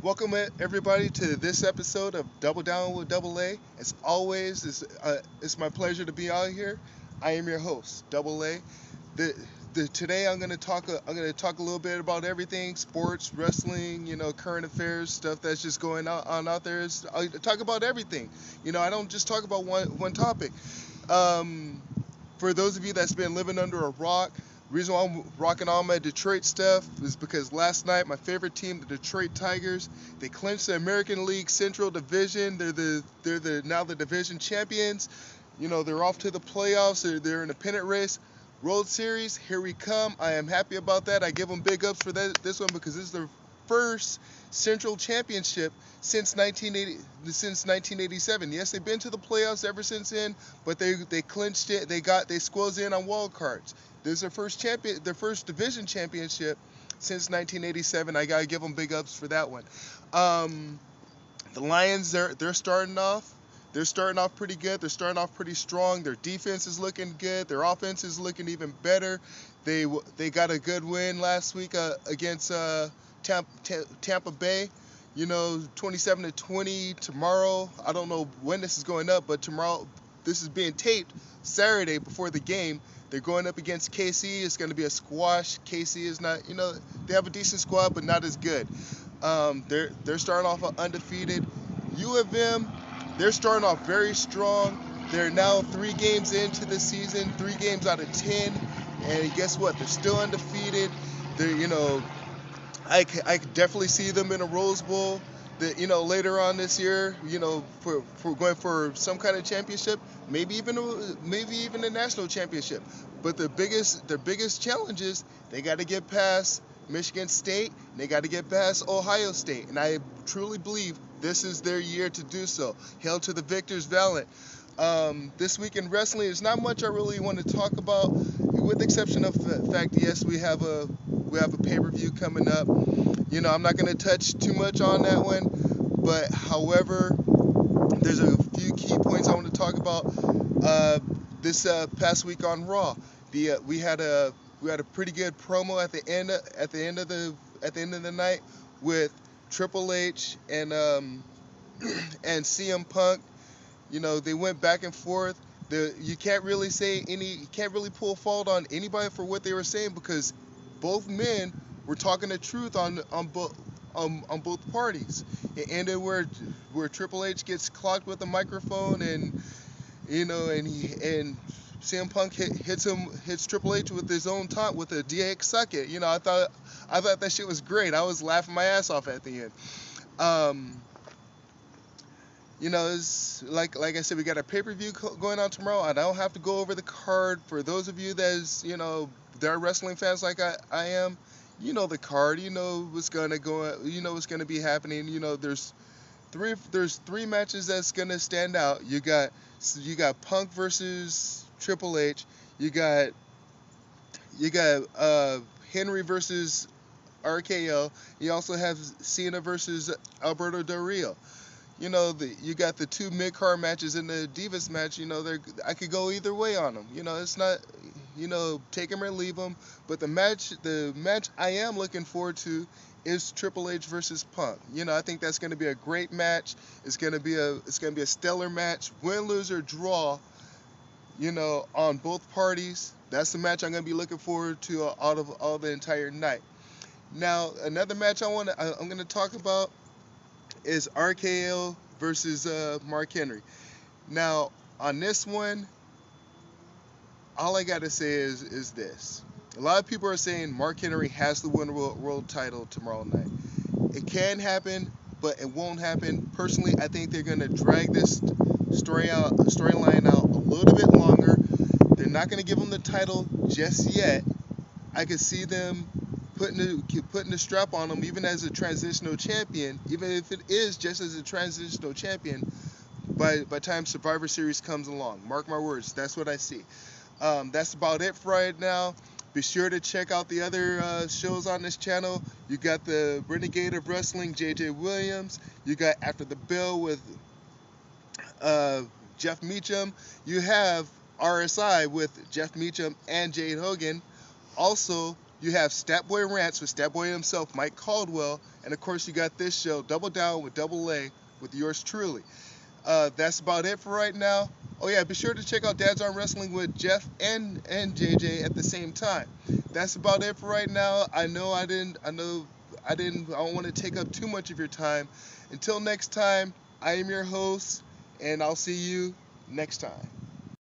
Welcome everybody to this episode of Double Down with Double A. As always, it's my pleasure to be out here. I am your host, Double A. The, today I'm gonna talk a little bit about everything sports, wrestling, current affairs, stuff that's just going on out there. I talk about everything. I don't just talk about one topic. Um, for those of you that's been living under a rock, the reason why I'm rocking all my Detroit stuff is because last night my favorite team, the Detroit Tigers, they clinched the American League Central Division. They're now the division champions. They're off to the playoffs. They're in a pennant race. World Series, here we come. I am happy about that. I give them big ups for this one because this is their first Central Championship since 1987. Yes, they've been to the playoffs ever since then, but they clinched it. They squeezed in on wild cards. This is their first division championship since 1987. I gotta give them big ups for that one. Um, the Lions, they're starting off. They're starting off pretty good. They're starting off pretty strong. Their defense is looking good. Their offense is looking even better. They got a good win last week against Tampa Bay. 27-20 tomorrow. I don't know when this is going up, but tomorrow this is being taped Saturday before the game. They're going up against KC. It's going to be a squash. KC is not, they have a decent squad, but not as good. They're starting off undefeated. U of M, they're starting off very strong. They're now 3 games into the season, 3 games out of 10, and guess what? They're still undefeated. I could definitely see them in a Rose Bowl. Later on this year, for going for some kind of championship, maybe even a national championship. But their biggest challenge is they got to get past Michigan State. And they got to get past Ohio State, and I truly believe this is their year to do so. Hail to the victors, valiant. This week in wrestling, there's not much I really want to talk about, with the exception of the fact, yes, we have a pay-per-view coming up. I'm not going to touch too much on that one, but however, there's a few key points I want to talk about. This past week on Raw, we had a pretty good promo at the end of the night with Triple H and CM Punk. They went back and forth. You can't really you can't really pull fault on anybody for what they were saying because both men were talking the truth on both parties. It ended where Triple H gets clocked with a microphone, and CM Punk hits Triple H with his own taunt with a DX suck it. I thought that shit was great. I was laughing my ass off at the end. Um, it's like I said, we got a pay-per-view going on tomorrow. I don't have to go over the card for those of you that are wrestling fans like I am. The card. What's gonna go. What's gonna be happening. There's three matches that's gonna stand out. You got Punk versus Triple H. You got Henry versus RKO. You also have Cena versus Alberto Del Rio. You got the two mid card matches in the Divas match. I could go either way on them. It's not, take them or leave them. But the match I am looking forward to is Triple H versus Punk. I think that's going to be a great match. It's gonna be a stellar match, win, lose or draw. On both parties. That's the match I'm going to be looking forward to out of all the entire night. Now, another match I'm going to talk about is RKO versus Mark Henry. Now, on this one, all I gotta say is this: a lot of people are saying Mark Henry has to win the world title tomorrow night. It can happen, but it won't happen. Personally, I think they're gonna drag this storyline out a little bit longer. They're not gonna give him the title just yet. I could see them putting the strap on him even as a transitional champion, even if it is just as a transitional champion. By time Survivor Series comes along, mark my words, that's what I see. That's about it for right now. Be sure to check out the other shows on this channel. You got the Renegade of Wrestling, JJ Williams. You got After the Bell with uh, Jeff Meacham. You have RSI with Jeff Meacham and Jade Hogan. Also, You have Statboy Rants with Statboy himself, Mike Caldwell, and of course you got this show, Double Down with Double A, with yours truly. That's about it for right now. Oh yeah, be sure to check out Dad's Arm Wrestling with Jeff and JJ at the same time. That's about it for right now. I don't want to take up too much of your time. Until next time, I am your host, and I'll see you next time.